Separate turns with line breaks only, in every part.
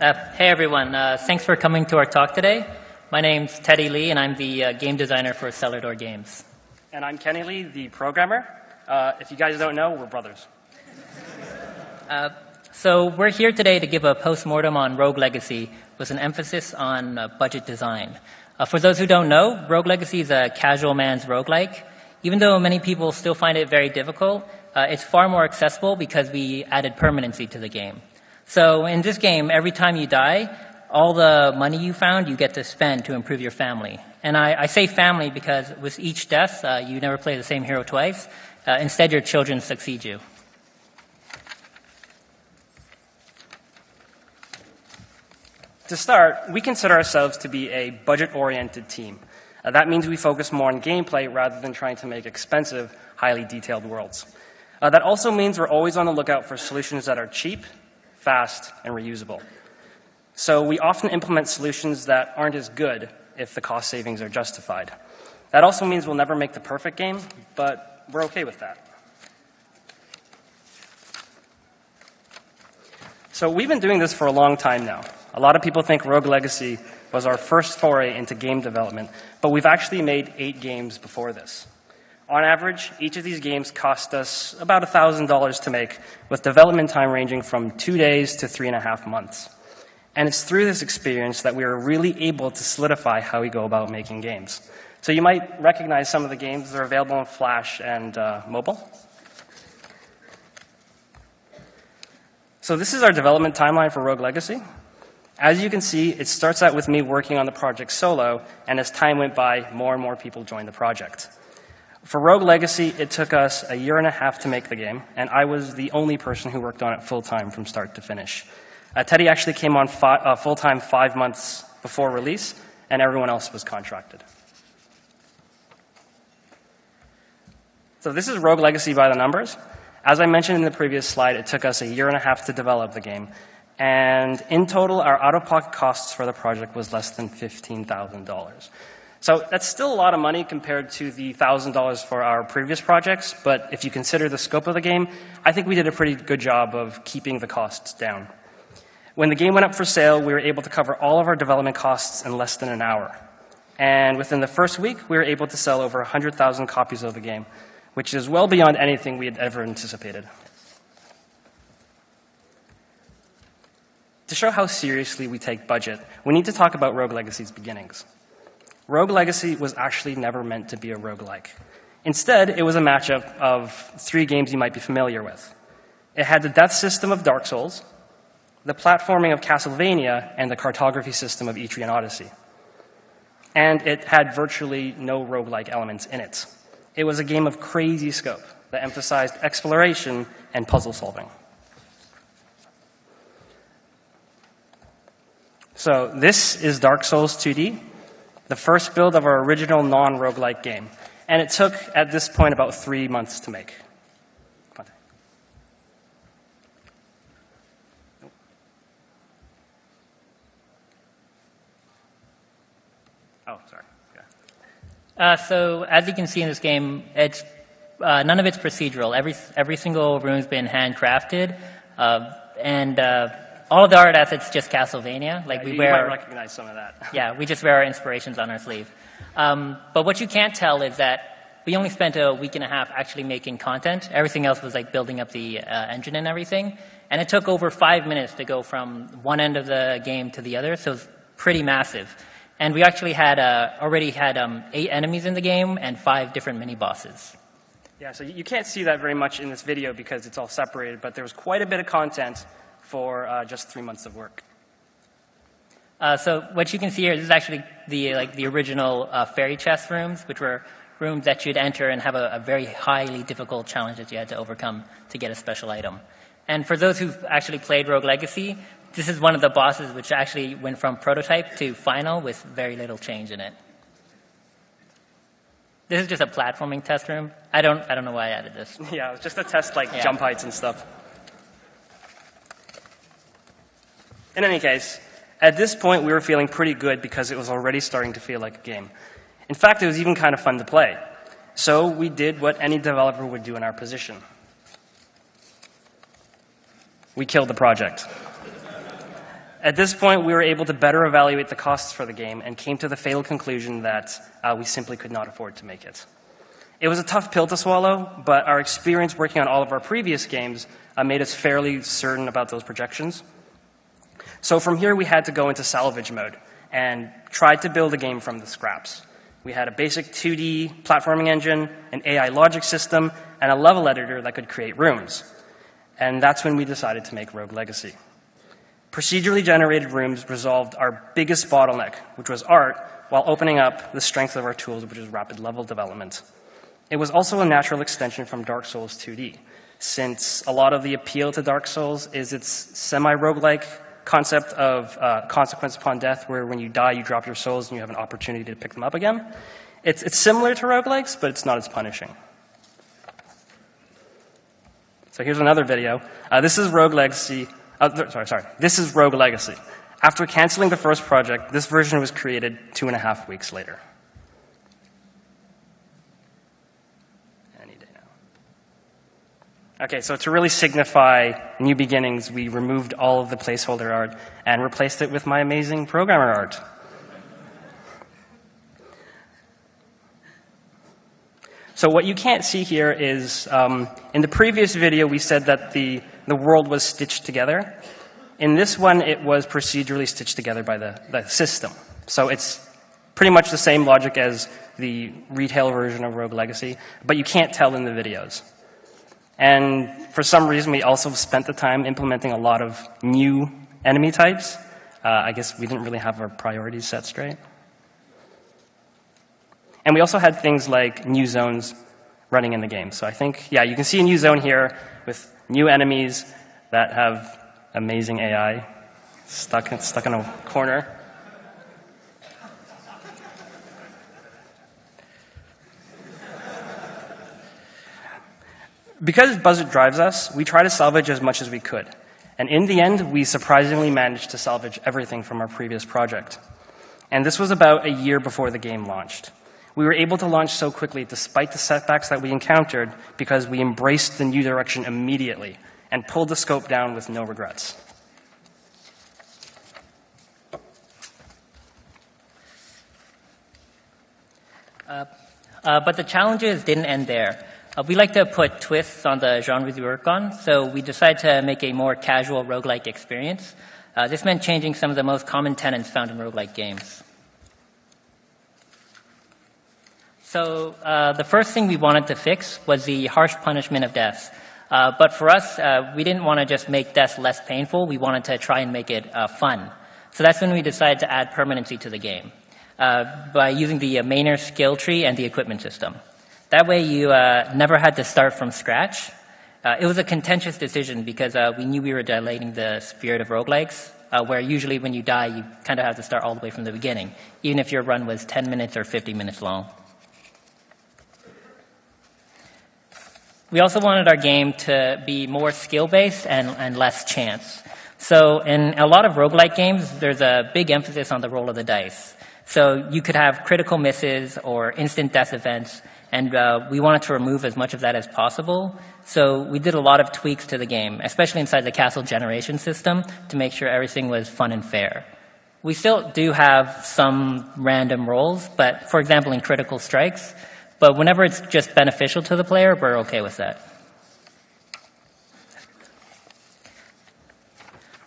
Hey everyone, thanks for coming to our talk today. My name's Teddy Lee and I'm the game designer for Cellar Games.
And I'm Kenny Lee, the programmer. If you guys don't know, we're brothers.
So we're here today to give a postmortem on Rogue Legacy with an emphasis on budget design. For those who don't know, Rogue Legacy is a casual man's roguelike. Even though many people still find it very difficult, it's far more accessible because we added permanency to the game. So in this game, every time you die, all the money you found, you get to spend to improve your family. And I say family because with each death, you never play the same hero twice. Instead, your children succeed you.
To start, we consider ourselves to be a budget-oriented team. That means we focus more on gameplay rather than trying to make expensive, highly detailed worlds. That also means we're always on the lookout for solutions that are cheap, fast, and reusable. So we often implement solutions that aren't as good if the cost savings are justified. That also means we'll never make the perfect game, but we're okay with that. So we've been doing this for a long time now. A lot of people think Rogue Legacy was our first foray into game development, but we've actually made 8 games before this. On average, each of these games cost us about $1,000 to make, with development time ranging from 2 days to 3.5 months. And it's through this experience that we are really able to solidify how we go about making games. So you might recognize some of the games that are available on Flash and mobile. So this is our development timeline for Rogue Legacy. As you can see, it starts out with me working on the project solo, and as time went by, more and more people joined the project. For Rogue Legacy, it took us 1.5 years to make the game, and I was the only person who worked on it full-time from start to finish. Teddy actually came on full-time 5 months before release, and everyone else was contracted. So this is Rogue Legacy by the numbers. As I mentioned in the previous slide, it took us 1.5 years to develop the game, and in total, our out-of-pocket costs for the project was less than $15,000. So that's still a lot of money compared to the $1,000 for our previous projects, but if you consider the scope of the game, I think we did a pretty good job of keeping the costs down. When the game went up for sale, we were able to cover all of our development costs in less than an hour. And within the first week, we were able to sell over 100,000 copies of the game, which is well beyond anything we had ever anticipated. To show how seriously we take budget, we need to talk about Rogue Legacy's beginnings. Rogue Legacy was actually never meant to be a roguelike. Instead, it was a matchup of 3 games you might be familiar with. It had the death system of Dark Souls, the platforming of Castlevania, and the cartography system of Etrian Odyssey. And it had virtually no roguelike elements in it. It was a game of crazy scope that emphasized exploration and puzzle solving. So this is Dark Souls 2D, the first build of our original non-roguelike game. And it took, at this point, about 3 months to make. Oh, sorry. Yeah.
So as you can see in this game, it's none of it's procedural. Every single room's been handcrafted, and all of the art assets just Castlevania. Like
you might recognize some of that.
Yeah, we just wear our inspirations on our sleeve. But what you can't tell is that we only spent 1.5 weeks actually making content. Everything else was like building up the engine and everything. And it took over 5 minutes to go from one end of the game to the other, so it's pretty massive. And we actually had already had 8 enemies in the game and 5 different mini-bosses.
Yeah, so you can't see that very much in this video because it's all separated, but there was quite a bit of content for just 3 months of work.
So what you can see here, this is actually the original fairy chest rooms, which were rooms that you'd enter and have a very highly difficult challenge that you had to overcome to get a special item. And for those who've actually played Rogue Legacy, this is one of the bosses which actually went from prototype to final with very little change in it. This is just a platforming test room. I don't know why I added this.
Yeah, it was just a test jump heights and stuff. In any case, at this point, we were feeling pretty good because it was already starting to feel like a game. In fact, it was even kind of fun to play. So we did what any developer would do in our position. We killed the project. At this point, we were able to better evaluate the costs for the game and came to the fatal conclusion that we simply could not afford to make it. It was a tough pill to swallow, but our experience working on all of our previous games made us fairly certain about those projections. So from here, we had to go into salvage mode and tried to build a game from the scraps. We had a basic 2D platforming engine, an AI logic system, and a level editor that could create rooms. And that's when we decided to make Rogue Legacy. Procedurally generated rooms resolved our biggest bottleneck, which was art, while opening up the strength of our tools, which is rapid level development. It was also a natural extension from Dark Souls 2D, since a lot of the appeal to Dark Souls is its semi-roguelike concept of consequence upon death, where when you die, you drop your souls and you have an opportunity to pick them up again. It's similar to roguelikes, but it's not as punishing. So here's another video. This is Rogue Legacy. This is Rogue Legacy. After canceling the first project, this version was created 2.5 weeks later. Any day now. Okay, so to really signify new beginnings, we removed all of the placeholder art and replaced it with my amazing programmer art. So what you can't see here is, in the previous video, we said that the world was stitched together. In this one, it was procedurally stitched together by the system. So it's pretty much the same logic as the retail version of Rogue Legacy, but you can't tell in the videos. And for some reason, we also spent the time implementing a lot of new enemy types. I guess we didn't really have our priorities set straight. And we also had things like new zones running in the game. So I think, yeah, you can see a new zone here with new enemies that have amazing AI stuck in a corner. Because budget drives us, we try to salvage as much as we could. And in the end, we surprisingly managed to salvage everything from our previous project. And this was about a year before the game launched. We were able to launch so quickly despite the setbacks that we encountered because we embraced the new direction immediately and pulled the scope down with no regrets.
But the challenges didn't end there. We like to put twists on the genres we work on, so we decided to make a more casual roguelike experience. This meant changing some of the most common tenets found in roguelike games. So the first thing we wanted to fix was the harsh punishment of death. But for us, we didn't want to just make death less painful. We wanted to try and make it fun. So that's when we decided to add permanency to the game by using the mainer skill tree and the equipment system. That way you never had to start from scratch. It was a contentious decision because we knew we were dilating the spirit of roguelikes, where usually when you die, you kind of have to start all the way from the beginning, even if your run was 10 minutes or 50 minutes long. We also wanted our game to be more skill-based and less chance. So in a lot of roguelike games, there's a big emphasis on the roll of the dice. So you could have critical misses or instant death events, and we wanted to remove as much of that as possible. So we did a lot of tweaks to the game, especially inside the castle generation system, to make sure everything was fun and fair. We still do have some random rolls, but for example, in critical strikes, but whenever it's just beneficial to the player, we're okay with that.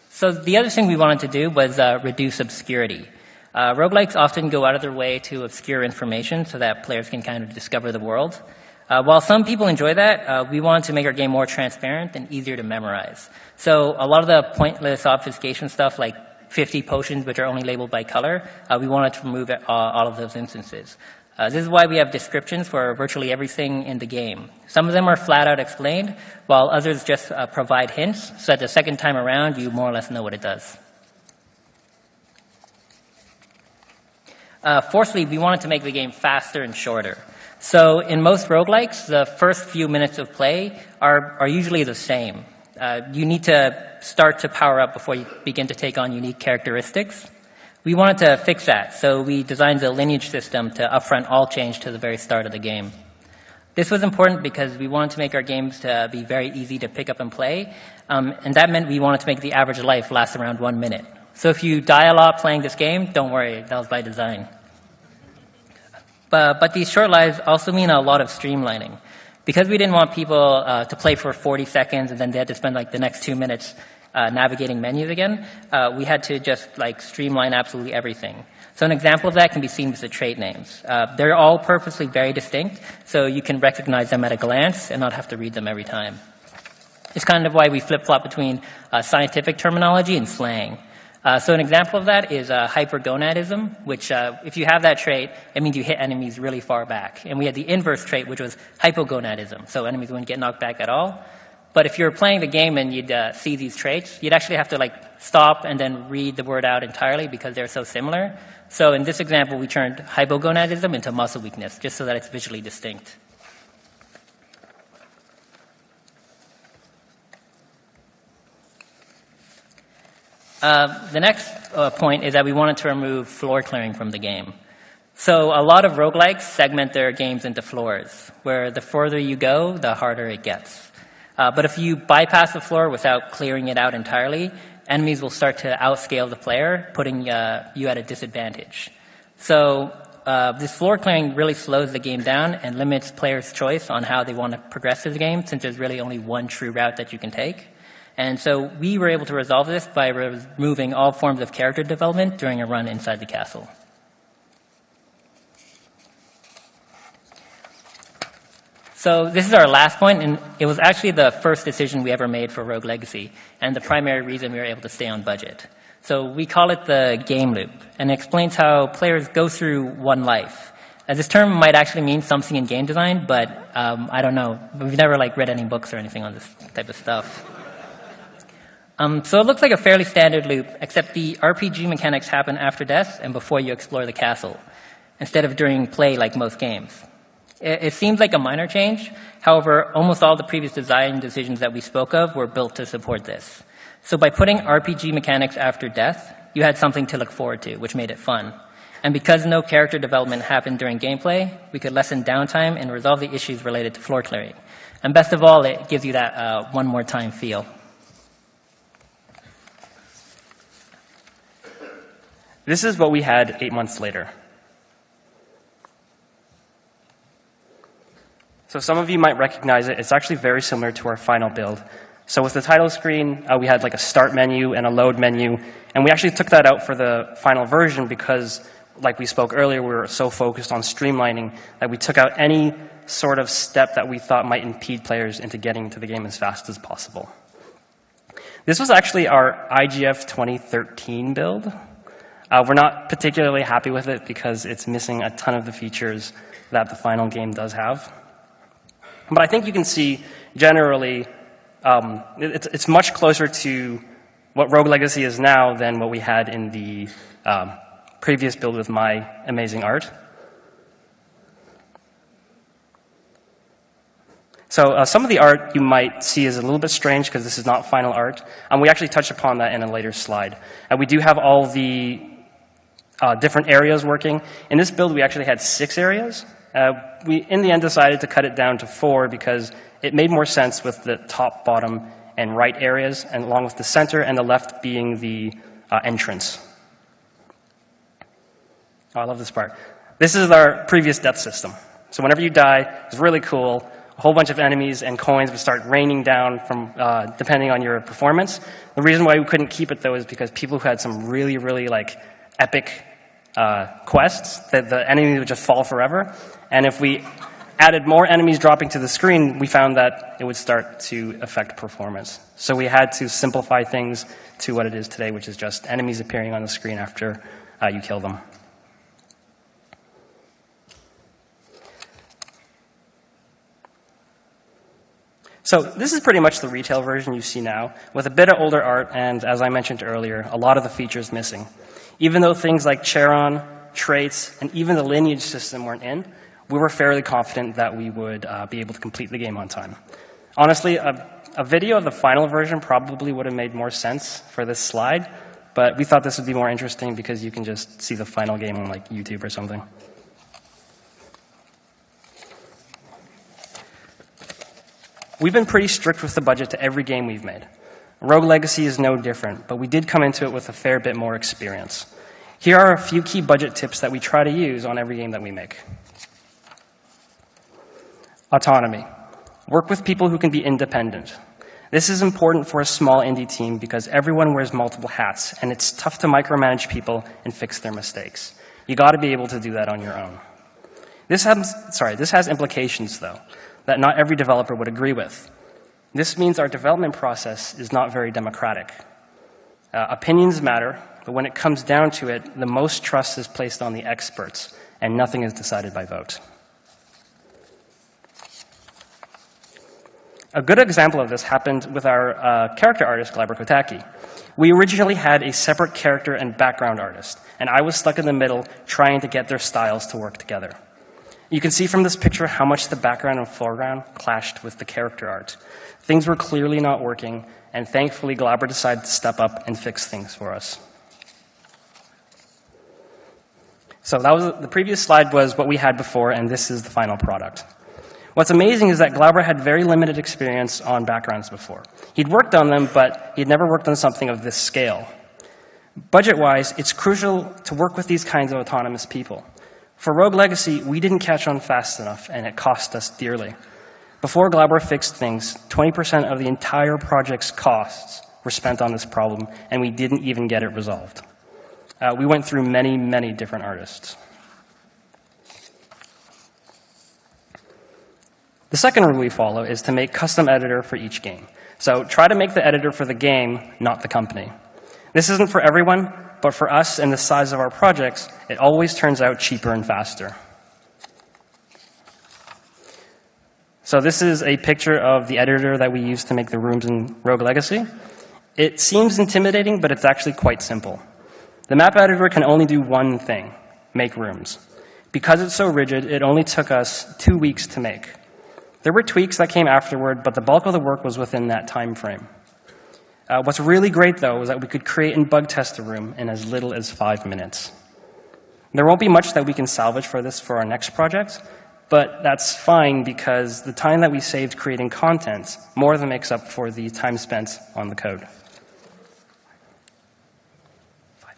So the other thing we wanted to do was reduce obscurity. Roguelikes often go out of their way to obscure information so that players can kind of discover the world. While some people enjoy that, we wanted to make our game more transparent and easier to memorize. So a lot of the pointless obfuscation stuff like 50 potions which are only labeled by color, we wanted to remove all of those instances. This is why we have descriptions for virtually everything in the game. Some of them are flat out explained, while others just provide hints, so that the second time around you more or less know what it does. Fourthly, we wanted to make the game faster and shorter. So in most roguelikes, the first few minutes of play are usually the same. You need to start to power up before you begin to take on unique characteristics. We wanted to fix that, so we designed the lineage system to upfront all change to the very start of the game. This was important because we wanted to make our games to be very easy to pick up and play, and that meant we wanted to make the average life last around 1 minute. So if you die a lot playing this game, don't worry, that was by design. But these short lives also mean a lot of streamlining. Because we didn't want people to play for 40 seconds and then they had to spend like the next 2 minutes navigating menus again, we had to just like streamline absolutely everything. So an example of that can be seen with the trait names. They're all purposely very distinct, so you can recognize them at a glance and not have to read them every time. It's kind of why we flip-flop between scientific terminology and slang. So an example of that is hypergonadism, which if you have that trait, it means you hit enemies really far back. And we had the inverse trait, which was hypogonadism, so enemies wouldn't get knocked back at all. But if you were playing the game and you'd see these traits, you'd actually have to like stop and then read the word out entirely because they're so similar. So in this example, we turned hypogonadism into muscle weakness, just so that it's visually distinct. The next point is that we wanted to remove floor clearing from the game. So a lot of roguelikes segment their games into floors, where the further you go, the harder it gets. But if you bypass the floor without clearing it out entirely, enemies will start to outscale the player, putting you at a disadvantage. So this floor clearing really slows the game down and limits players' choice on how they want to progress through the game, since there's really only one true route that you can take. And so we were able to resolve this by removing all forms of character development during a run inside the castle. So this is our last point, and it was actually the first decision we ever made for Rogue Legacy, and the primary reason we were able to stay on budget. So we call it the game loop, and it explains how players go through one life. This term might actually mean something in game design, but I don't know. We've never read any books or anything on this type of stuff. So it looks like a fairly standard loop, except the RPG mechanics happen after death and before you explore the castle, instead of during play like most games. It seems like a minor change. However, almost all the previous design decisions that we spoke of were built to support this. So by putting RPG mechanics after death, you had something to look forward to, which made it fun. And because no character development happened during gameplay, we could lessen downtime and resolve the issues related to floor clearing. And best of all, it gives you that one more time feel.
This is what we had 8 months later. So some of you might recognize it. It's actually very similar to our final build. So with the title screen, we had a start menu and a load menu. And we actually took that out for the final version because, like we spoke earlier, we were so focused on streamlining that we took out any sort of step that we thought might impede players into getting to the game as fast as possible. This was actually our IGF 2013 build. We're not particularly happy with it because it's missing a ton of the features that the final game does have. But I think you can see generally it's much closer to what Rogue Legacy is now than what we had in the previous build with my amazing art. So some of the art you might see is a little bit strange because this is not final art. We actually touch upon that in a later slide. We do have all the different areas working. In this build, we actually had 6 areas. We, in the end, decided to cut it down to 4 because it made more sense with the top, bottom, and right areas, and along with the center and the left being the entrance. Oh, I love this part. This is our previous death system. So whenever you die, it's really cool. A whole bunch of enemies and coins would start raining down from depending on your performance. The reason why we couldn't keep it, though, is because people who had some really, really epic quests, that the enemy would just fall forever. And if we added more enemies dropping to the screen, we found that it would start to affect performance. So we had to simplify things to what it is today, which is just enemies appearing on the screen after you kill them. So this is pretty much the retail version you see now, with a bit of older art and, as I mentioned earlier, a lot of the features missing. Even though things like Charon, traits, and even the lineage system weren't in, we were fairly confident that we would be able to complete the game on time. Honestly, a video of the final version probably would have made more sense for this slide, but we thought this would be more interesting because you can just see the final game on YouTube or something. We've been pretty strict with the budget to every game we've made. Rogue Legacy is no different, but we did come into it with a fair bit more experience. Here are a few key budget tips that we try to use on every game that we make. Autonomy. Work with people who can be independent. This is important for a small indie team because everyone wears multiple hats, and it's tough to micromanage people and fix their mistakes. You got to be able to do that on your own. This has implications, though, that not every developer would agree with. This means our development process is not very democratic. Opinions matter, but when it comes down to it, the most trust is placed on the experts, and nothing is decided by vote. A good example of this happened with our character artist, Glabber Kotaki. We originally had a separate character and background artist, and I was stuck in the middle trying to get their styles to work together. You can see from this picture how much the background and foreground clashed with the character art. Things were clearly not working, and thankfully Glabber decided to step up and fix things for us. So the previous slide was what we had before, and this is the final product. What's amazing is that Glabber had very limited experience on backgrounds before. He'd worked on them, but he'd never worked on something of this scale. Budget-wise, it's crucial to work with these kinds of autonomous people. For Rogue Legacy, we didn't catch on fast enough, and it cost us dearly. Before Glabber fixed things, 20% of the entire project's costs were spent on this problem, and we didn't even get it resolved. We went through many, many different artists. The second rule we follow is to make custom editor for each game. So try to make the editor for the game, not the company. This isn't for everyone, but for us and the size of our projects, it always turns out cheaper and faster. So this is a picture of the editor that we use to make the rooms in Rogue Legacy. It seems intimidating, but it's actually quite simple. The map editor can only do one thing, make rooms. Because it's so rigid, it only took us 2 weeks to make. There were tweaks that came afterward, but the bulk of the work was within that time frame. What's really great, though, was that we could create and bug test a room in as little as 5 minutes. There won't be much that we can salvage for this for our next project, but that's fine because the time that we saved creating content more than makes up for the time spent on the code.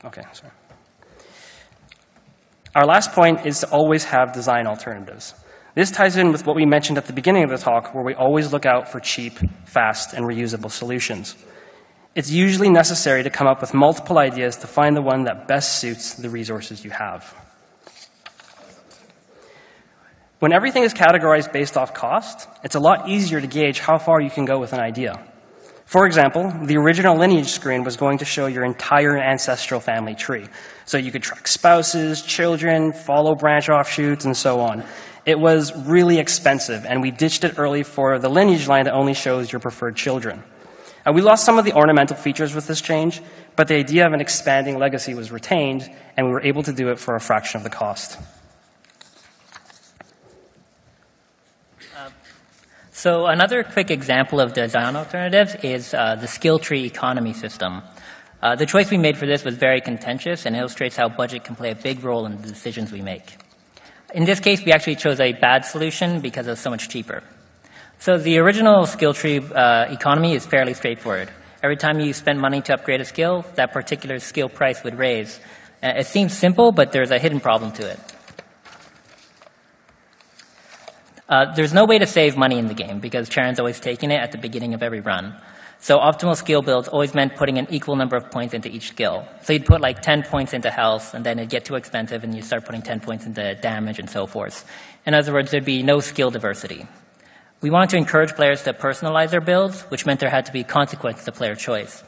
Okay, sorry. Our last point is to always have design alternatives. This ties in with what we mentioned at the beginning of the talk, where we always look out for cheap, fast, and reusable solutions. It's usually necessary to come up with multiple ideas to find the one that best suits the resources you have. When everything is categorized based off cost, it's a lot easier to gauge how far you can go with an idea. For example, the original lineage screen was going to show your entire ancestral family tree. So you could track spouses, children, follow branch offshoots, and so on. It was really expensive, and we ditched it early for the lineage line that only shows your preferred children. We lost some of the ornamental features with this change, but the idea of an expanding legacy was retained, and we were able to do it for a fraction of the cost.
So another quick example of design alternatives is the skill tree economy system. The choice we made for this was very contentious and illustrates how budget can play a big role in the decisions we make. In this case, we actually chose a bad solution because it was so much cheaper. So the original skill tree economy is fairly straightforward. Every time you spend money to upgrade a skill, that particular skill price would raise. It seems simple, but there's a hidden problem to it. There's no way to save money in the game because Charon's always taking it at the beginning of every run. So optimal skill builds always meant putting an equal number of points into each skill. So you'd put like 10 points into health, and then it'd get too expensive, and you start putting 10 points into damage and so forth. In other words, there'd be no skill diversity. We wanted to encourage players to personalize their builds, which meant there had to be consequence to player choice.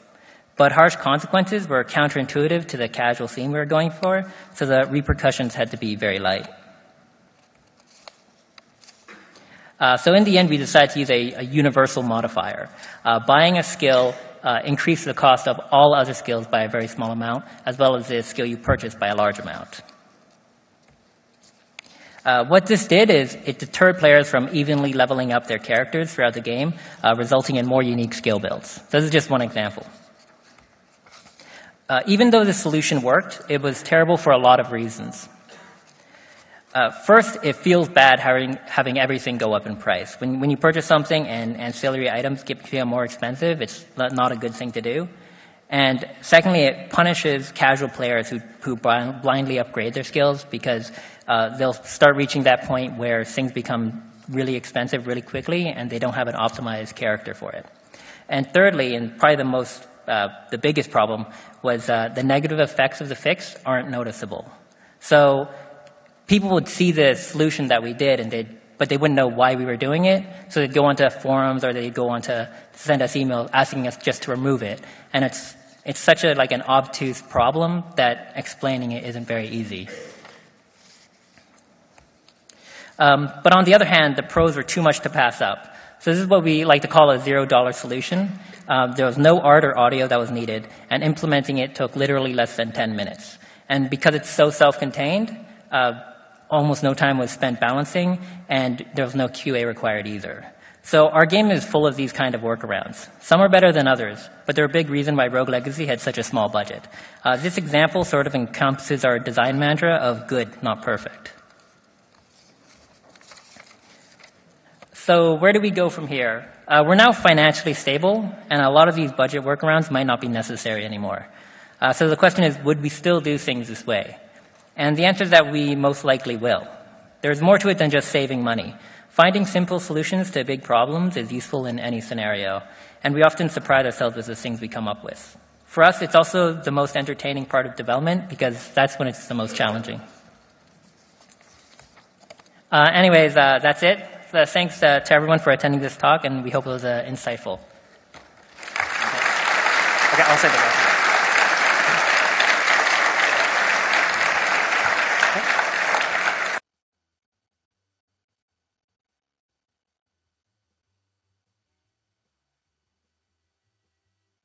But harsh consequences were counterintuitive to the casual theme we were going for, so the repercussions had to be very light. So in the end, we decided to use a universal modifier. Buying a skill increased the cost of all other skills by a very small amount, as well as the skill you purchased by a large amount. What this did is it deterred players from evenly leveling up their characters throughout the game, resulting in more unique skill builds. This is just one example. Even though this solution worked, it was terrible for a lot of reasons. First, it feels bad having everything go up in price. When you purchase something and ancillary items become more expensive, it's not a good thing to do. And secondly, it punishes casual players who blindly upgrade their skills because they'll start reaching that point where things become really expensive really quickly and they don't have an optimized character for it. And thirdly, and probably the biggest problem, was the negative effects of the fix aren't noticeable. So people would see the solution that we did, but they wouldn't know why we were doing it. So they'd go onto forums or they'd go on to send us emails asking us just to remove it. And it's such an obtuse problem that explaining it isn't very easy. But on the other hand, the pros were too much to pass up. So this is what we like to call a $0 solution. There was no art or audio that was needed, and implementing it took literally less than 10 minutes. And because it's so self-contained, almost no time was spent balancing, and there was no QA required either. So our game is full of these kind of workarounds. Some are better than others, but they're a big reason why Rogue Legacy had such a small budget. This example sort of encompasses our design mantra of good, not perfect. So where do we go from here? We're now financially stable, and a lot of these budget workarounds might not be necessary anymore. So the question is, would we still do things this way? And the answer is that we most likely will. There's more to it than just saving money. Finding simple solutions to big problems is useful in any scenario, and we often surprise ourselves with the things we come up with. For us, it's also the most entertaining part of development because that's when it's the most challenging. Anyways, that's it. Thanks to everyone for attending this talk, and we hope it was insightful.
Okay, I'll say the rest.